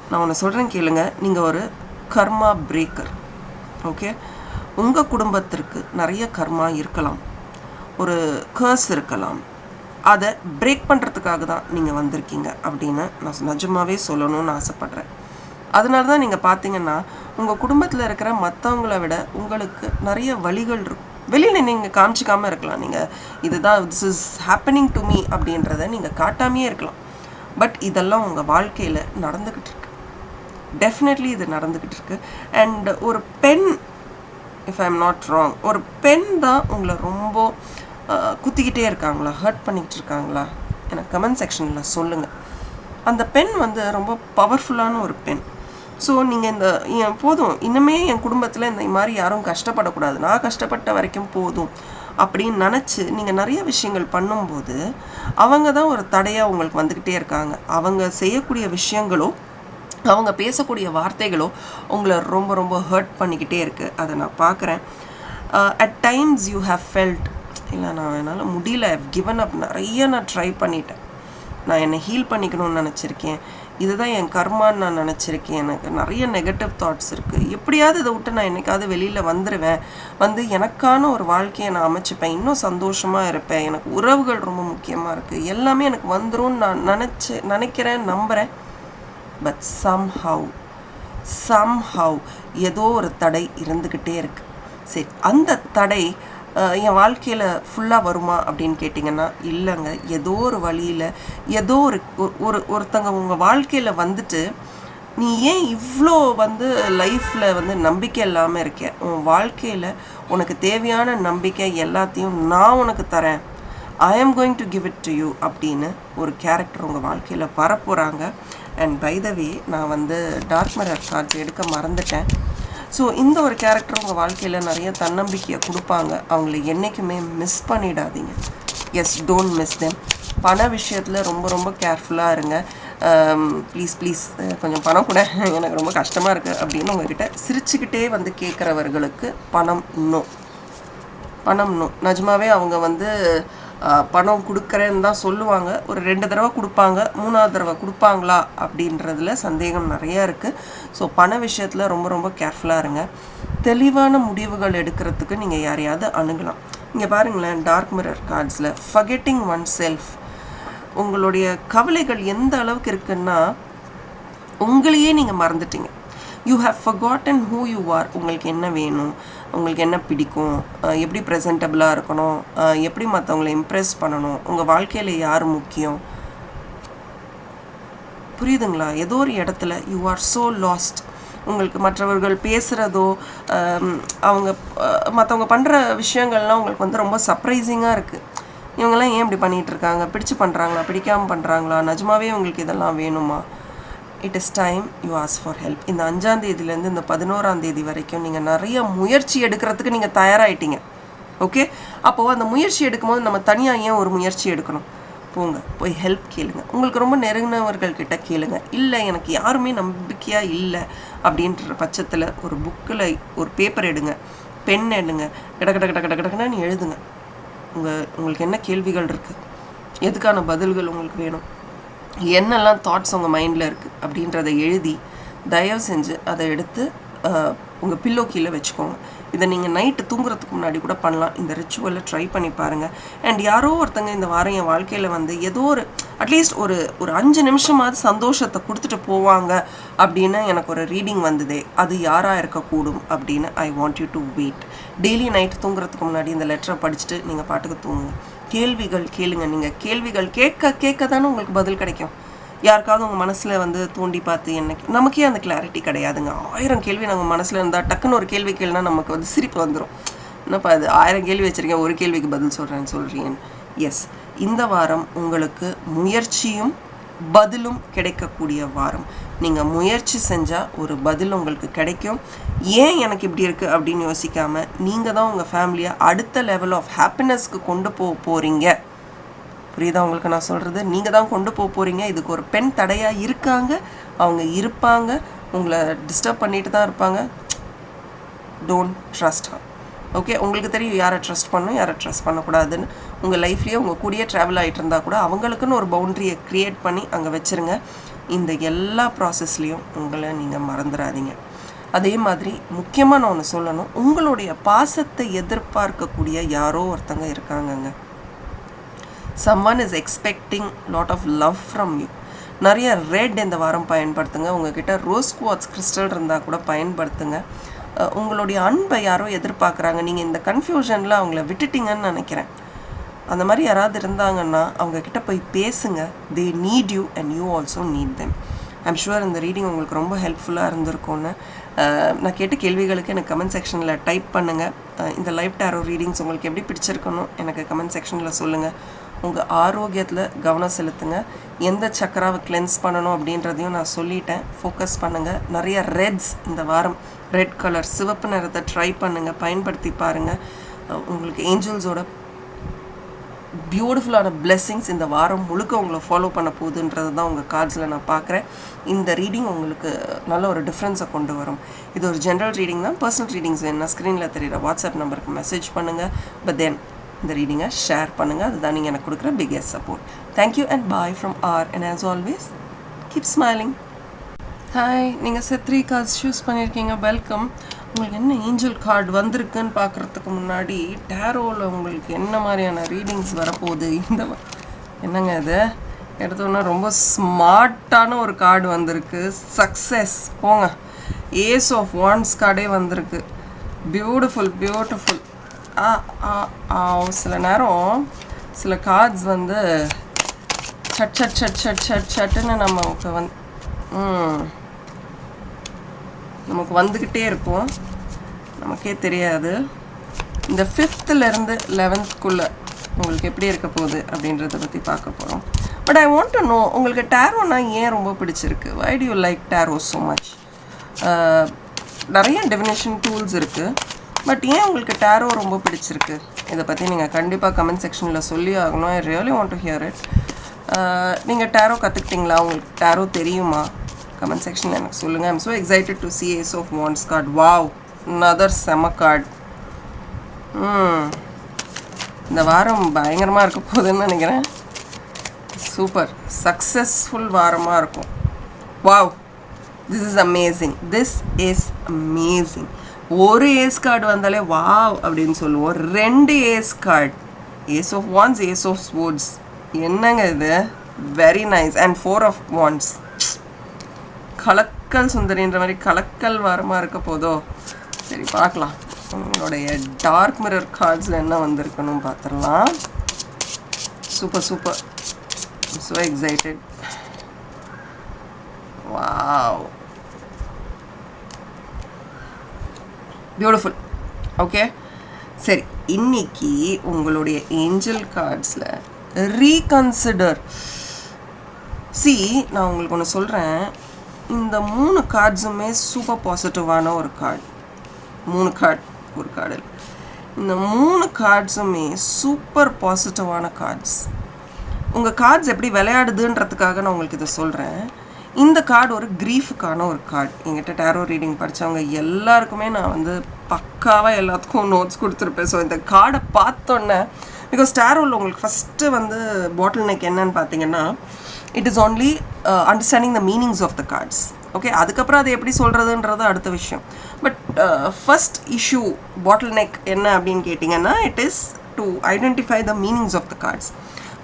நான் ஒன்று சொல்கிறேன் கேளுங்க, நீங்கள் ஒரு கர்மா பிரேக்கர். ஓகே, உங்கள் குடும்பத்திற்கு நிறைய கர்மா இருக்கலாம், ஒரு கர்ஸ் இருக்கலாம், அதை பிரேக் பண்ணுறதுக்காக தான் நீங்கள் வந்திருக்கீங்க அப்படின்னு நான் நிஜமாகவே சொல்லணும்னு ஆசைப்பட்றேன். அதனால தான் நீங்கள் பார்த்தீங்கன்னா உங்கள் குடும்பத்தில் இருக்கிற மற்றவங்களை விட உங்களுக்கு நிறைய வழிகள் இருக்கும். வெளியில் நீங்கள் காமிச்சிக்காமல் இருக்கலாம், நீங்கள் இதுதான் this is happening to me அப்படின்றத நீங்கள் காட்டாமையே இருக்கலாம். பட் இதெல்லாம் உங்கள் வாழ்க்கையில் நடந்துக்கிட்டு இருக்கு, டெஃபினெட்லி இது நடந்துக்கிட்டு இருக்கு. அண்ட் ஒரு பெண், if I am not wrong, ஒரு பெண் தான் உங்களை ரொம்ப குத்திக்கிட்டே இருக்காங்களா, ஹர்ட் பண்ணிக்கிட்டு இருக்காங்களா, எனக்கு கமெண்ட் செக்ஷனில் சொல்லுங்கள். அந்த பெண் வந்து ரொம்ப பவர்ஃபுல்லான ஒரு பெண். ஸோ நீங்கள் இந்த போதும், இன்னுமே என் குடும்பத்தில் இந்த மாதிரி யாரும் கஷ்டப்படக்கூடாது, நான் கஷ்டப்பட்ட வரைக்கும் போதும் அப்படின்னு நினச்சி நீங்கள் நிறைய விஷயங்கள் பண்ணும்போது அவங்க தான் ஒரு தடையாக உங்களுக்கு வந்துக்கிட்டே இருக்காங்க. அவங்க செய்யக்கூடிய விஷயங்களோ அவங்க பேசக்கூடிய வார்த்தைகளோ உங்களை ரொம்ப ரொம்ப ஹர்ட் பண்ணிக்கிட்டே இருக்குது. அதை நான் பார்க்குறேன். At times you have felt, இல்லை நான் என்னால் முடியல, ஐவ் கிவன் அப், நிறைய நான் ட்ரை பண்ணிட்டேன், நான் என்னை ஹீல் பண்ணிக்கணும்னு நினச்சிருக்கேன், இதுதான் என் கர்மான்னு நான் நினச்சிருக்கேன், எனக்கு நிறைய நெகட்டிவ் தாட்ஸ் இருக்குது, எப்படியாவது இதை விட்டு நான் என்னைக்காவது வெளியில் வந்துடுவேன், வந்து எனக்கான ஒரு வாழ்க்கையை நான் அமைச்சிப்பேன், இன்னும் சந்தோஷமாக இருப்பேன், எனக்கு உறவுகள் ரொம்ப முக்கியமாக இருக்குது, எல்லாமே எனக்கு வந்துடும் நான் நினைக்கிறேன், நம்புகிறேன். பட் somehow ஏதோ ஒரு தடை இருந்துக்கிட்டே இருக்குது. சரி, அந்த தடை என் வாழ்க்கையில் ஃபுல்லாக வருமா அப்படின்னு கேட்டிங்கன்னா இல்லைங்க. ஏதோ ஒரு வழியில் ஏதோ ஒருத்தங்க உங்கள் வாழ்க்கையில் வந்துட்டு நீ ஏன் இவ்வளோ வந்து லைஃப்பில் வந்து நம்பிக்கை இல்லாமல் இருக்க, உன் வாழ்க்கையில் உனக்கு தேவையான நம்பிக்கை எல்லாத்தையும் நான் உனக்கு தரேன், I am going to give it to you அப்படின்னு ஒரு கேரக்டர் உங்கள் வாழ்க்கையில் வரப்போகிறாங்க. அண்ட் பை த வே, நான் வந்து டார்க் மிரர் கார்ட்ஸ் எடுக்க மறந்துட்டேன். ஸோ இந்த ஒரு கேரக்டர் உங்கள் வாழ்க்கையில் நிறைய தன்னம்பிக்கையை கொடுப்பாங்க, அவங்கள என்றைக்குமே மிஸ் பண்ணிடாதீங்க. Yes, don't miss them. பண விஷயத்தில் ரொம்ப ரொம்ப கேர்ஃபுல்லாக இருங்க. ப்ளீஸ் கொஞ்சம் பணம் கூட, எனக்கு ரொம்ப கஷ்டமாக இருக்குது அப்படின்னு உங்ககிட்ட சிரிச்சுக்கிட்டே வந்து கேட்குறவர்களுக்கு பணம் இன்னும் நிஜமாவே அவங்க வந்து பணம் கொடுக்குறேன்னு தான் சொல்லுவாங்க. ஒரு 2 தடவை கொடுப்பாங்க, 3ஆவது தடவை கொடுப்பாங்களா அப்படின்றதுல சந்தேகம் நிறையா இருக்குது. ஸோ பண விஷயத்தில் ரொம்ப ரொம்ப கேர்ஃபுல்லாக இருங்க. தெளிவான முடிவுகள் எடுக்கிறதுக்கு நீங்கள் யாரையாவது அணுகலாம். இங்கே பாருங்களேன், டார்க் மிரர் கார்ட்ஸில் ஃபர்கெட்டிங் ஒன் செல்ஃப், உங்களுடைய கவலைகள் எந்த அளவுக்கு இருக்குன்னா உங்களையே நீங்கள் மறந்துட்டீங்க. You have forgotten who you are. உங்களுக்கு என்ன வேணும், உங்களுக்கு என்ன பிடிக்கும், எப்படி ப்ரெசன்டபுளாக இருக்கணும், எப்படி மற்றவங்களை இம்ப்ரெஸ் பண்ணணும், உங்கள் வாழ்க்கையில் யார் முக்கியம், புரியுதுங்களா? ஏதோ ஒரு இடத்துல யூ ஆர் ஸோ லாஸ்ட். உங்களுக்கு மற்றவர்கள் பேசுகிறதோ அவங்க மற்றவங்க பண்ணுற விஷயங்கள்லாம் உங்களுக்கு வந்து ரொம்ப சர்ப்ரைசிங்காக இருக்குது. இவங்கெல்லாம் ஏன் இப்படி பண்ணிகிட்ருக்காங்க, பிடிச்சு பண்ணுறாங்களா, பிடிக்காமல் பண்ணுறாங்களா, நிஜமாவே உங்களுக்கு இதெல்லாம் வேணுமா? It is time you ask for help. இந்த 5ஆம் தேதியிலேருந்து இந்த 11ஆம் தேதி வரைக்கும் நீங்கள் நிறைய முயற்சி எடுக்கிறதுக்கு நீங்கள் தயாராகிட்டீங்க. ஓகே, அப்போது அந்த முயற்சி எடுக்கும்போது நம்ம தனியாக ஏன் ஒரு முயற்சி எடுக்கணும்? போங்க, போய் ஹெல்ப் கேளுங்க, உங்களுக்கு ரொம்ப நெருங்கினவர்கள்கிட்ட கேளுங்க. இல்லை எனக்கு யாருமே நம்பிக்கையாக இல்லை அப்படின்ற பட்சத்தில் ஒரு புக்கில் ஒரு பேப்பர் எடுங்க, பென் எடுங்க, கடன்னு எழுதுங்க. உங்களுக்கு என்ன கேள்விகள் இருக்குது, எதுக்கான பதில்கள் உங்களுக்கு வேணும், என்னெல்லாம் தாட்ஸ் உங்கள் மைண்டில் இருக்குது அப்படின்றத எழுதி தயவு செஞ்சு அதை எடுத்து உங்கள் பில்லோ கீழே வச்சுக்கோங்க. இதை நீங்கள் நைட்டு தூங்குறதுக்கு முன்னாடி கூட பண்ணலாம். இந்த ரிச்சுவலை ட்ரை பண்ணி பாருங்கள். அண்ட் யாரோ ஒருத்தங்க இந்த வாரம் என் வாழ்க்கையில் வந்து ஏதோ ஒரு அட்லீஸ்ட் ஒரு 5 நிமிஷமாவது சந்தோஷத்தை கொடுத்துட்டு போவாங்க அப்படின்னு எனக்கு ஒரு ரீடிங் வந்ததே, அது யாராக இருக்கக்கூடும் அப்படின்னு I want you to wait. Daily night தூங்குறதுக்கு முன்னாடி இந்த லெட்டரை படிச்சுட்டு நீங்கள் பாட்டுக்கு தூங்குங்க. கேள்விகள் கேளுங்க. நீங்கள் கேள்விகள் கேட்க தானே உங்களுக்கு பதில் கிடைக்கும். யாருக்காவது உங்கள் மனசில் வந்து தோண்டி பார்த்து நமக்கே அந்த கிளாரிட்டி கிடையாதுங்க. 1000 கேள்வி நம்ம மனசில் இருந்தால் டக்குன்னு ஒரு கேள்வி கேளுனா நமக்கு வந்து சிரிப்பு வந்துடும். என்னப்பா அது 1000 கேள்வி வச்சுருக்கேன், ஒரு கேள்விக்கு பதில் சொல்கிறேன்னு சொல்கிறீங்க. எஸ், இந்த வாரம் உங்களுக்கு முயற்சியும் பதிலும் கிடைக்கக்கூடிய வாரம். நீங்கள் முயற்சி செஞ்சால் ஒரு பதில் உங்களுக்கு கிடைக்கும். ஏன் எனக்கு இப்படி இருக்குது அப்படின்னு யோசிக்காமல் நீங்கள் தான் உங்கள் ஃபேமிலியை அடுத்த லெவல் ஆஃப் ஹாப்பினஸ்க்கு கொண்டு போகிறீங்க. புரியுதா உங்களுக்கு நான் சொல்கிறது? நீங்கள் தான் கொண்டு போகிறீங்க. இதுக்கு ஒரு பெண் தடையாக இருக்காங்க, அவங்க இருப்பாங்க, உங்களை டிஸ்டர்ப் பண்ணிட்டு தான் இருப்பாங்க. Don't trust her. ஓகே, உங்களுக்கு தெரியும் யாரை ட்ரஸ்ட் பண்ணணும், யாரை ட்ரஸ்ட் பண்ணக்கூடாதுன்னு. உங்கள் லைஃப்லேயே உங்கள் கூடயே ட்ராவல் ஆகிட்டு இருந்தால் கூட அவங்களுக்குன்னு ஒரு பவுண்ட்ரியை க்ரியேட் பண்ணி அங்கே வச்சுருங்க. இந்த எல்லா ப்ராசஸ்லேயும் உங்களை நீங்கள் மறந்துடாதீங்க. அதே மாதிரி முக்கியமாக நான் ஒன்று சொல்லணும், உங்களுடைய பாசத்தை எதிர்பார்க்கக்கூடிய யாரோ ஒருத்தங்க இருக்காங்கங்க. someone is expecting lot of love from you. நிறைய ரெட் இந்த வாரம் பயன்படுத்துங்க. உங்ககிட்ட ரோஸ் குவார்ட்ஸ் கிறிஸ்டல் இருந்தால் கூட பயன்படுத்துங்க. உங்களுடைய அன்பை யாரோ எதிர்பார்க்குறாங்க, நீங்கள் இந்த கன்ஃபியூஷனில் அவங்கள விட்டுட்டீங்கன்னு நினைக்கிறேன். அந்த மாதிரி யாராவது இருந்தாங்கன்னா அவங்கக்கிட்ட போய் பேசுங்க. They need you and you also need them. I'm sure இந்த ரீடிங் உங்களுக்கு ரொம்ப ஹெல்ப்ஃபுல்லாக இருந்திருக்கும்னு. நான் கேட்ட கேள்விகளுக்கு எனக்கு கமெண்ட் செக்ஷனில் டைப் பண்ணுங்கள். இந்த லைவ் டேரோ ரீடிங்ஸ் உங்களுக்கு எப்படி பிடிச்சிருக்கணும் எனக்கு கமெண்ட் செக்ஷனில் சொல்லுங்கள். உங்கள் ஆரோக்கியத்தில் கவனம் செலுத்துங்க. எந்த சக்கராவை கிளென்ஸ் பண்ணணும் அப்படின்றதையும் நான் சொல்லிட்டேன். ஃபோக்கஸ் பண்ணுங்கள். நிறைய ரெட்ஸ் இந்த வாரம், ரெட் கலர் சிவப்பு நிறத்தை ட்ரை பண்ணுங்கள், பயன்படுத்தி பாருங்கள். உங்களுக்கு ஏஞ்சல்ஸோட பியூட்டிஃபுல்லான பிளெஸ்ஸிங்ஸ் இந்த வாரம் முழுக்க உங்களை ஃபாலோ பண்ண போகுதுன்றது தான் உங்கள் கார்ட்ஸில் நான் பார்க்குறேன். இந்த ரீடிங் உங்களுக்கு நல்ல ஒரு டிஃப்ரென்ஸை கொண்டு வரும். இது ஒரு ஜென்ரல் ரீடிங் தான். பர்சனல் ரீடிங்ஸ் வேணும்னா ஸ்க்ரீனில் தெரியுற வாட்ஸ்அப் நம்பருக்கு மெசேஜ் பண்ணுங்கள். பட் தென் இந்த ரீடிங்கை ஷேர் பண்ணுங்கள். அதுதான் நீங்கள் எனக்கு கொடுக்குற biggest support. Thank you and bye from R and as always keep smiling. Hi, நீங்கள் C3 கார்ட்ஸ் சூஸ் பண்ணியிருக்கீங்க, வெல்கம். உங்களுக்கு என்ன ஏஞ்சல் கார்டு வந்திருக்குன்னு பார்க்குறதுக்கு முன்னாடி டேரோவில் உங்களுக்கு என்ன மாதிரியான ரீடிங்ஸ் வரப்போகுது இந்த என்னங்க இது எடுத்தோன்னா ரொம்ப ஸ்மார்ட்டான ஒரு கார்டு வந்திருக்கு. சக்ஸஸ் போங்க. ஏஸ் ஆஃப் வாண்ட்ஸ் கார்டே வந்திருக்கு. Beautiful beautiful. சில நேரம் சில கார்ட்ஸ் வந்து சட் சட் சட் சட் சட் சட்டுன்னு நமக்கு வந்துக்கிட்டே இருக்கும், நமக்கே தெரியாது. இந்த 5th-லேருந்து 11th-குள்ளே உங்களுக்கு எப்படி இருக்க போகுது அப்படின்றத பற்றி பார்க்க போகிறோம். But I want to know, உங்களுக்கு டேரோனா ஏன் ரொம்ப பிடிச்சிருக்கு? Why do you like tarot so much? நிறைய டெஃபினேஷன் டூல்ஸ் இருக்குது, பட் ஏன் உங்களுக்கு டேரோ ரொம்ப பிடிச்சிருக்கு? இதை பற்றி நீங்கள் கண்டிப்பாக கமெண்ட் செக்ஷனில் சொல்லி ஆகணும். I really want to here it. நீங்கள் டேரோ கற்றுக்கிட்டிங்களா? உங்களுக்கு டேரோ தெரியுமா? கமெண்ட் செக்ஷனில் எனக்கு சொல்லுங்கள். I'm so excited to see Ace of Wands card. Wow, another செம கார்டு. இந்த வாரம் பயங்கரமாக இருக்க போகுதுன்னு நினைக்கிறேன். சூப்பர் சக்ஸஸ்ஃபுல் வாரமாக இருக்கும். Wow, this is amazing, this is amazing. ஒரு ஏஸ் கார்டு வந்தாலே வாவ் அப்படின்னு சொல்லுவோம். 2 ace card, ace of wands, ace of swords. என்னங்க இது, very nice. And 4 of wands. கலக்கல் சுந்தரின்ற மாதிரி கலக்கல் வாரமாக இருக்க போதோ? சரி பார்க்கலாம். உங்களுடைய டார்க் மிரர் கார்ட்ஸில் என்ன வந்திருக்கணும் பார்த்துடலாம். Super super, so excited. Wow, beautiful. Okay, சரி. இன்னைக்கு உங்களுடைய ஏஞ்சல் கார்ட்ஸில் ரீகன்சிடர். நான் உங்களுக்கு ஒன்று சொல்கிறேன். இந்த 3 கார்ட்ஸுமே சூப்பர் பாசிட்டிவான ஒரு கார்டு. 3 கார்டு, ஒரு கார்டு. இந்த 3 கார்ட்ஸுமே சூப்பர் பாசிட்டிவான கார்ட்ஸ். உங்கள் கார்ட்ஸ் எப்படி விளையாடுதுன்றதுக்காக நான் உங்களுக்கு இதை சொல்கிறேன். இந்த கார்டு ஒரு க்ரீஃபுக்கான ஒரு கார்டு. எங்கிட்ட டேரோ ரீடிங் படித்தவங்க எல்லாருக்குமே நான் வந்து பக்காவாக எல்லாத்துக்கும் நோட்ஸ் கொடுத்துருப்பேன். ஸோ இந்த கார்டை பார்த்தோன்னே, பிகாஸ் டேரோவில் உங்களுக்கு ஃபஸ்ட்டு வந்து பாட்டில் நெக் என்னன்னு பார்த்தீங்கன்னா, it is only understanding the meanings of the cards. Okay, அதுக்கப்புறம் அதை எப்படி சொல்கிறதுன்றது அடுத்த விஷயம். But first issue bottle neck என்ன அப்படின்னு கேட்டிங்கன்னா, it is to identify the meanings of the cards.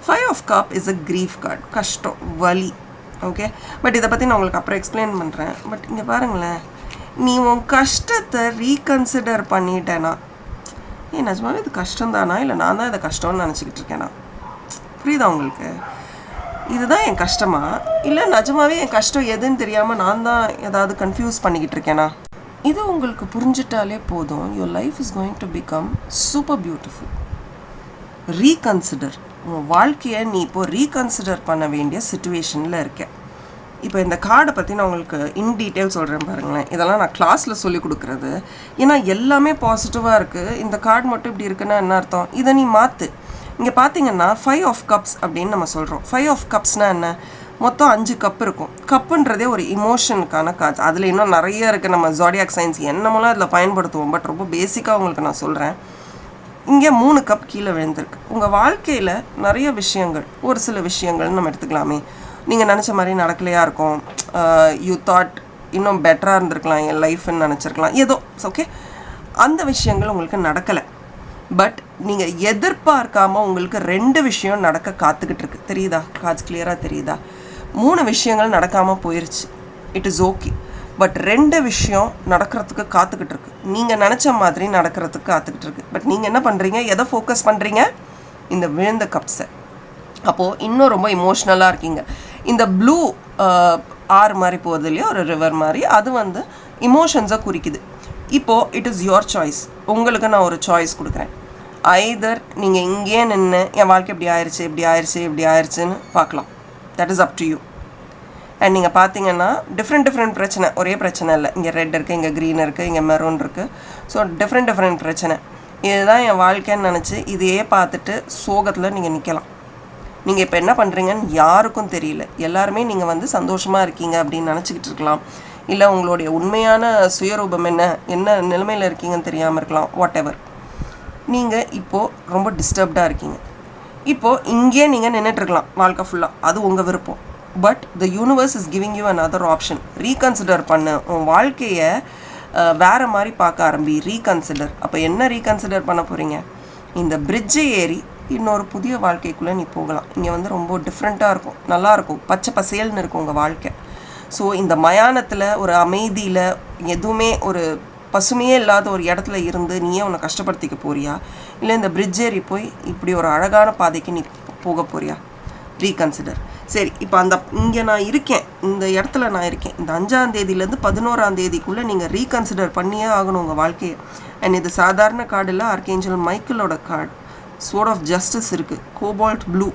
5 of cup is a grief card, கஷ்டம், வலி. ஓகே, பட் இதை பற்றி நான் உங்களுக்கு அப்புறம் எக்ஸ்பிளைன் பண்ணுறேன். பட் இங்கே பாருங்களேன், நீ உன் கஷ்டத்தை ரீகன்சிடர் பண்ணிட்டேனா, நிஜமாவே இது கஷ்டம்தானா, இல்லை நான் தான் இதை கஷ்டம்னு நினச்சிக்கிட்டு இருக்கேனா? புரியுதா உங்களுக்கு? இதுதான் என் கஷ்டமா, இல்லை நிஜமாவே என் கஷ்டம் எதுன்னு தெரியாமல் நான் தான் ஏதாவது கன்ஃபியூஸ் பண்ணிக்கிட்டு இருக்கேனா? இது உங்களுக்கு புரிஞ்சிட்டாலே போதும். Your life is going to become super beautiful. Reconsider. உன் வாழ்க்கையை நீ இப்போது ரீகன்சிடர் பண்ண வேண்டிய சுச்சுவேஷனில் இருக்க. இப்போ இந்த கார்டை பற்றி நான் உங்களுக்கு இன் டீட்டெயில் சொல்கிறேன் பாருங்களேன். இதெல்லாம் நான் கிளாஸில் சொல்லி கொடுக்குறது. ஏன்னா எல்லாமே பாசிட்டிவாக இருக்குது, இந்த கார்டு மட்டும் இப்படி இருக்குன்னா என்ன அர்த்தம்? இதை நீ மாற்று. இங்கே பார்த்தீங்கன்னா 5 ஆஃப் கப்ஸ் அப்படின்னு நம்ம சொல்கிறோம். 5 ஆஃப் கப்ஸ்னால் என்ன? மொத்தம் 5 கப் இருக்கும். கப்புன்றதே ஒரு இமோஷனுக்கான கார்ட்ஸ். அதில் இன்னும் நிறைய இருக்குது. நம்ம ஜாடியாக் சயின்ஸ் என்னமெல்லாம் அதில் பயன்படுத்துவோம். பட் ரொம்ப பேசிக்காக உங்களுக்கு நான் சொல்கிறேன். இங்கே 3 கப் கீழே விழுந்திருக்கு. உங்கள் வாழ்க்கையில் நிறைய விஷயங்கள், ஒரு சில விஷயங்கள் நம்ம எடுத்துக்கலாமே, நீங்கள் நினச்ச மாதிரி நடக்கலையா இருக்கும். யூ தாட் இன்னும் பெட்டராக இருந்திருக்கலாம் என் லைஃப்னு நினச்சிருக்கலாம். ஏதோ ஓகே, அந்த விஷயங்கள் உங்களுக்கு நடக்கலை. பட் நீங்கள் எதிர்பார்க்காமல் உங்களுக்கு 2 விஷயம் நடக்க காத்துக்கிட்டு இருக்கு. தெரியுதா? காட்ஸ் கிளியராக தெரியுதா? 3 விஷயங்கள் நடக்காமல் போயிடுச்சு. It is okay. பட் 2 விஷயம் நடக்கிறதுக்கு காத்துக்கிட்டு இருக்கு. நீங்கள் நினச்ச மாதிரி நடக்கிறதுக்கு காத்துக்கிட்டு இருக்கு. பட் நீங்கள் என்ன பண்ணுறீங்க? எதை ஃபோக்கஸ் பண்ணுறீங்க? இந்த விழுந்த கப்ஸை. அப்போது இன்னும் ரொம்ப இமோஷ்னலாக இருக்கீங்க. இந்த ப்ளூ ஆறு மாதிரி போகுது இல்லையா, ஒரு ரிவர் மாதிரி, அது வந்து இமோஷன்ஸை குறிக்குது. இப்போது இட் இஸ் யுவர் சாய்ஸ். உங்களுக்கு நான் ஒரு சாய்ஸ் கொடுக்குறேன். ஐதர் நீங்கள் இங்கேயே நின்று என் வாழ்க்கை இப்படி ஆயிடுச்சு, இப்படி ஆயிடுச்சு, இப்படி ஆயிடுச்சுன்னு பார்க்கலாம். That is up to you. And நீங்கள் பார்த்தீங்கன்னா டிஃப்ரெண்ட் பிரச்சனை, ஒரே பிரச்சனை இல்லை. இங்கே ரெட் இருக்குது, இங்கே க்ரீன் இருக்குது, இங்கே மெரூன் இருக்குது. ஸோ டிஃப்ரெண்ட் பிரச்சனை. இதுதான் என் வாழ்க்கைன்னு நினச்சி இதையே பார்த்துட்டு சோகத்தில் நீங்கள் நிற்கலாம். நீங்கள் இப்போ என்ன பண்ணுறீங்கன்னு யாருக்கும் தெரியல. எல்லாருமே நீங்கள் வந்து சந்தோஷமாக இருக்கீங்க அப்படின்னு நினச்சிக்கிட்டு இருக்கலாம். இல்லை உங்களுடைய உண்மையான சுயரூபம் என்ன நிலைமையில் இருக்கீங்கன்னு தெரியாமல் இருக்கலாம். What ever. நீங்கள் இப்போது ரொம்ப டிஸ்டர்ப்டாக இருக்கீங்க. இப்போது இங்கே நீங்கள் நின்றுட்டுருக்கலாம் வாழ்க்கை ஃபுல்லாக, அது உங்கள் விருப்பம். But the universe is giving you another option. Reconsider பண்ண, உன் வாழ்க்கையை வேறு மாதிரி பார்க்க ஆரம்பி. ரீகன்சிடர். அப்போ என்ன ரீகன்சிடர் பண்ண போகிறீங்க? இந்த பிரிட்ஜை ஏறி இன்னொரு புதிய வாழ்க்கைக்குள்ளே நீ போகலாம். இங்கே வந்து ரொம்ப டிஃப்ரெண்ட்டாக இருக்கும், நல்லாயிருக்கும், பச்சை பசேல்னு இருக்கும் உங்கள் வாழ்க்கை. ஸோ இந்த மயானத்தில் ஒரு அமைதியில் எதுவுமே ஒரு பசுமையே இல்லாத ஒரு இடத்துல இருந்து நீயே உன்னை கஷ்டப்படுத்திக்க போறியா? இல்லை இந்த பிரிட்ஜ் ஏறி போய் இப்படி ஒரு அழகான பாதைக்கு நீ போக போறியா? ரீகன்சிடர். சரி, இப்போ அந்த இங்கே நான் இருக்கேன், இந்த இடத்துல நான் இருக்கேன். இந்த 5ஆம் தேதியிலேருந்து 11ஆம் தேதிக்குள்ளே நீங்கள் ரீகன்சிடர் பண்ணியே ஆகணும் உங்கள் வாழ்க்கையை. அண்ட் இது சாதாரண கார்டு இல்லை, ஆர்கேஞ்சல் மைக்கேலோட கார்டு. ஸ்வோர்ட் ஆஃப் ஜஸ்டிஸ் இருக்குது, கோபால்ட் ப்ளூ.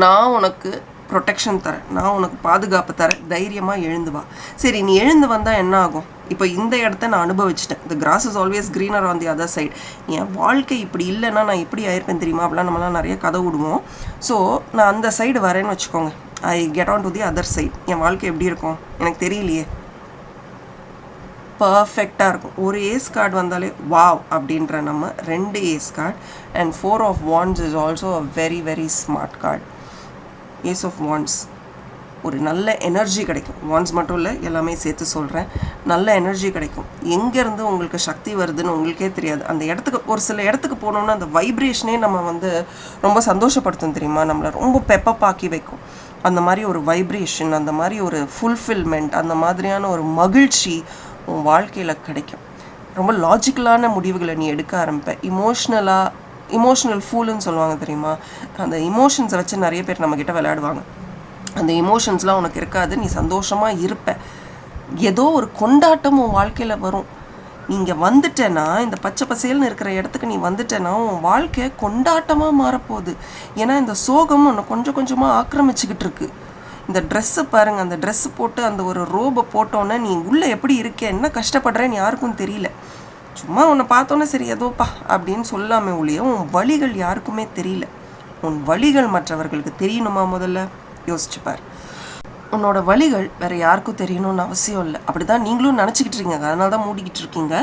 நான் உனக்கு ப்ரொடெக்ஷன் தரேன், நான் உனக்கு பாதுகாப்பு தரேன், தைரியமாக எழுந்து வா. சரி, நீ எழுந்து வந்தால் என்ன ஆகும்? இப்போ இந்த இடத்த நான் அனுபவிச்சிட்டேன். The grass is always greener on the other side. என் வாழ்க்கை இப்படி இல்லைன்னா நான் எப்படி ஆயிருப்பேன் தெரியுமா? அப்படிலாம் நம்மளாம் நிறைய கதை விடுவோம். ஸோ நான் அந்த சைடு வரேன்னு வச்சுக்கோங்க. I get on to the other side. என் வாழ்க்கை எப்படி இருக்கும் எனக்கு தெரியலையே. பர்ஃபெக்டாக இருக்கும். ஒரு ஏஸ் கார்டு வந்தாலே வாவ் அப்படின்ற நம்ம 2 ace card. And 4 of wands is also a very very smart card. Ace of wands ஒரு நல்ல எனர்ஜி கிடைக்கும். வாண்ட்ஸ் மட்டும் இல்லை, எல்லாமே சேர்த்து சொல்கிறேன். நல்ல எனர்ஜி கிடைக்கும். எங்கேருந்து உங்களுக்கு சக்தி வருதுன்னு உங்களுக்கே தெரியாது. அந்த இடத்துக்கு, ஒரு சில இடத்துக்கு போனோம்னா அந்த வைப்ரேஷனே நம்ம வந்து ரொம்ப சந்தோஷப்படுத்தும் தெரியுமா? நம்மளை ரொம்ப பெப்பப்பாக்கி வைக்கும். அந்த மாதிரி ஒரு வைப்ரேஷன், அந்த மாதிரி ஒரு ஃபுல்ஃபில்மெண்ட், அந்த மாதிரியான ஒரு மகிழ்ச்சி உன் வாழ்க்கையில் கிடைக்கும். ரொம்ப லாஜிக்கலான முடிவுகளை நீ எடுக்க ஆரம்பிப்ப. இமோஷ்னல் ஃபூலுன்னு சொல்லுவாங்க தெரியுமா? அந்த இமோஷன்ஸை வச்சு நிறைய பேர் நம்மக்கிட்ட விளையாடுவாங்க. அந்த இமோஷன்ஸ்லாம் உனக்கு இருக்காது. நீ சந்தோஷமாக இருப்ப. ஏதோ ஒரு கொண்டாட்டம் உன் வாழ்க்கையில் வரும். நீங்கள் வந்துட்டேன்னா, இந்த பச்சை பசேல்னு இருக்கிற இடத்துக்கு நீ வந்துட்டேன்னா உன் வாழ்க்கை கொண்டாட்டமாக மாறப்போகுது. ஏன்னா இந்த சோகம் உன்னை கொஞ்சம் கொஞ்சமாக ஆக்கிரமிச்சுக்கிட்டு இருக்கு. இந்த ட்ரெஸ்ஸை பாருங்கள், அந்த ட்ரெஸ்ஸு போட்டு அந்த ஒரு ரோபை போட்டோன்னே நீ உள்ளே எப்படி இருக்க, என்ன கஷ்டப்படுறேன்னு யாருக்கும் தெரியல. சும்மா உன்னை பார்த்தோன்னே சரி ஏதோப்பா அப்படின்னு சொல்லாமே ஒழிய உன் வழிகள் யாருக்குமே தெரியல. உன் வழிகள் மற்றவர்களுக்கு தெரியணுமா? முதல்ல யோசிச்சுப்பார். உன்னோட வழிகள் வேறு யாருக்கும் தெரியணும்னு அவசியம் இல்லை. அப்படி தான் நீங்களும் நினச்சிக்கிட்டு இருக்கீங்க, அதனால தான் மூடிக்கிட்டு இருக்கீங்க.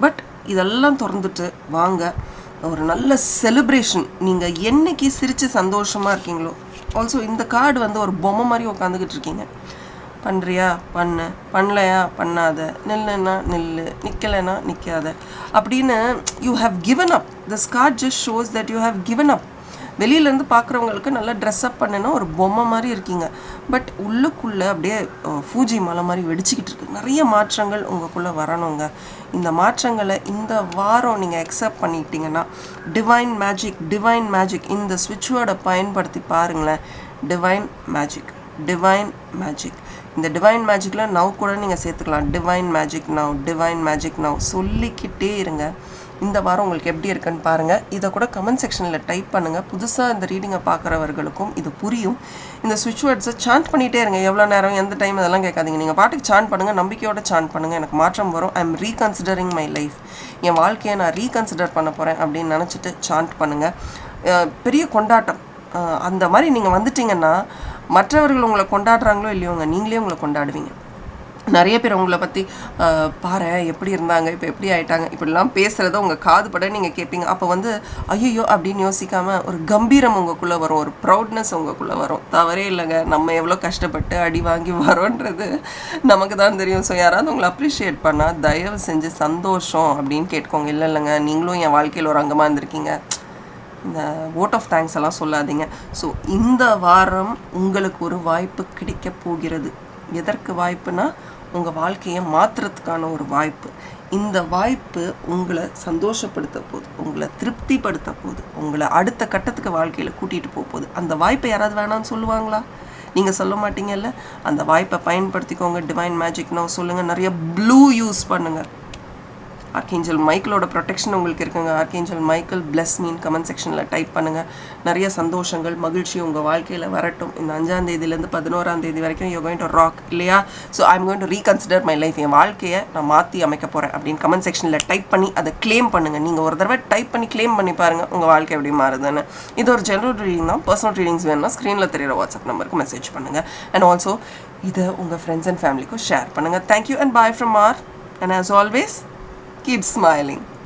பட் இதெல்லாம் திறந்துட்டு வாங்க. ஒரு நல்ல செலிப்ரேஷன். நீங்கள் என்னைக்கு சிரித்து சந்தோஷமாக இருக்கீங்களோ. ஆல்சோ இந்த கார்டு வந்து ஒரு பொம்மை மாதிரி உட்காந்துக்கிட்டு இருக்கீங்க. பண்ணுறியா பண்ணு, பண்ணலையா பண்ணாத, நில்லுன்னா நில்லு, நிற்கலைன்னா நிற்காத அப்படின்னு you have given up. This card just shows that you have given up. வெளியிலேருந்து பார்க்குறவங்களுக்கு நல்லா ட்ரெஸ்அப் பண்ணுன்னா ஒரு பொம்மை மாதிரி இருக்கீங்க. பட் உள்ளுக்குள்ளே அப்படியே ஃபூஜி மலை மாதிரி வெடிச்சிக்கிட்டு இருக்கு. நிறைய மாற்றங்கள் உங்களுக்குள்ளே வரணுங்க. இந்த மாற்றங்களை இந்த வாரம் நீங்கள் அக்செப்ட் பண்ணிட்டீங்கன்னா டிவைன் மேஜிக் இந்த ஸ்விட்ச் வேர்டை பயன்படுத்தி பாருங்களேன். Divine magic. இந்த டிவைன் மேஜிக்கில் நவ் கூட நீங்கள் சேர்த்துக்கலாம். டிவைன் மேஜிக் நவ் சொல்லிக்கிட்டே இருங்க. இந்த வாரம் உங்களுக்கு எப்படி இருக்குன்னு பாருங்கள். இதை கூட கமெண்ட் செக்ஷனில் டைப் பண்ணுங்கள். புதுசாக இந்த ரீடிங்கை பார்க்குறவர்களுக்கும் இது புரியும். இந்த ஸ்விட்ச் வேர்ட்ஸை சாண்ட் பண்ணிகிட்டே இருங்க. எவ்வளோ நேரம், எந்த டைம், அதெல்லாம் கேட்காதீங்க. நீங்கள் பாட்டுக்கு சாண்ட் பண்ணுங்கள், நம்பிக்கையோட சாண்ட் பண்ணுங்கள். எனக்கு மாற்றம் வரும். I am reconsidering my life. என் வாழ்க்கையை நான் ரீகன்சிடர் பண்ண போகிறேன் அப்படின்னு நினச்சிட்டு சாண்ட் பண்ணுங்கள். பெரிய கொண்டாட்டம் அந்த மாதிரி நீங்கள் வந்துட்டிங்கன்னா மற்றவர்கள் உங்களை கொண்டாடுறாங்களோ இல்லையோங்க, நீங்களே உங்களை கொண்டாடுவீங்க. நிறைய பேர் உங்களை பற்றி பாரு எப்படி இருந்தாங்க, இப்போ எப்படி ஆகிட்டாங்க, இப்படிலாம் பேசுகிறத உங்கள் காது பட நீங்கள் கேட்பீங்க. அப்போ வந்து ஐயோ அப்படின்னு யோசிக்காமல் ஒரு கம்பீரம் உங்களுக்குள்ளே வரும், ஒரு ப்ரௌட்னஸ் உங்களுக்குள்ளே வரும். தவறே இல்லைங்க, நம்ம எவ்வளோ கஷ்டப்பட்டு அடி வாங்கி வரோன்றது நமக்கு தான் தெரியும். ஸோ யாராவது உங்களை அப்ரிஷியேட் பண்ணால் தயவு செஞ்சு சந்தோஷம் அப்படின்னு கேட்டுக்கோங்க. இல்லைங்க நீங்களும் என் வாழ்க்கையில் ஒரு அங்கமாக இருந்திருக்கீங்க, இந்த வோட் ஆஃப் தேங்க்ஸ் எல்லாம் சொல்லாதீங்க. ஸோ இந்த வாரம் உங்களுக்கு ஒரு வாய்ப்பு கிடைக்க போகிறது. எதற்கு வாய்ப்புனா உங்கள் வாழ்க்கையை மாற்றுறதுக்கான ஒரு வாய்ப்பு. இந்த வாய்ப்பு உங்களை சந்தோஷப்படுத்த போகுது, உங்களை திருப்திப்படுத்த போகுது, உங்களை அடுத்த கட்டத்துக்கு வாழ்க்கையில் கூட்டிகிட்டு போகுது. அந்த வாய்ப்பை யாராவது வேணான்னு சொல்லுவாங்களா? நீங்கள் சொல்ல மாட்டீங்கல்ல. அந்த வாய்ப்பை பயன்படுத்திக்கோங்க. டிவைன் மேஜிக் நோ சொல்லுங்கள். நிறைய ப்ளூ யூஸ் பண்ணுங்கள். ஆர்கேஞ்சல் மைக்கேலோட ப்ரொடெக்ஷன் உங்களுக்கு இருக்குங்க. ஆர்கேஞ்சல் மைக்கேல் பிளஸ் மீன் கமெண்ட் செக்ஷனில் டைப் பண்ணுங்கள். நிறைய சந்தோஷங்கள், மகிழ்ச்சி உங்கள் வாழ்க்கையில் வரட்டும். இந்த 5ஆம் தேதியிலேருந்து 11ஆம் தேதி வரைக்கும் யூ கோயிங் டு ராக் இல்லையா? So I am going to reconsider my life. என் வாழ்க்கையை நான் மாற்றி அமைக்க போகிறேன் அப்படின்னு கமெண்ட் செக்ஷனில் டைப் பண்ணி அதை கிளைம் பண்ணுங்கள். நீங்கள் ஒரு தடவை டைப் பண்ணி கிளைம் பண்ணி பாருங்கள் உங்கள் வாழ்க்கை எப்படி மாறுதுன்னு. இது ஒரு ஜென்ரல் ரீடிங் தான். பர்சனல் ரீடிங்ஸ் வேணும்னா ஸ்க்ரீனில் தெரியிற வாட்ஸ்அப் நம்பருக்கு மெசேஜ் பண்ணுங்கள். அண்ட் ஆல்சோ இதை உங்கள் ஃப்ரெண்ட்ஸ் அண்ட் ஃபேமிலிக்கும் ஷேர் பண்ணுங்கள். Thank you and bye from R. And as always keep smiling.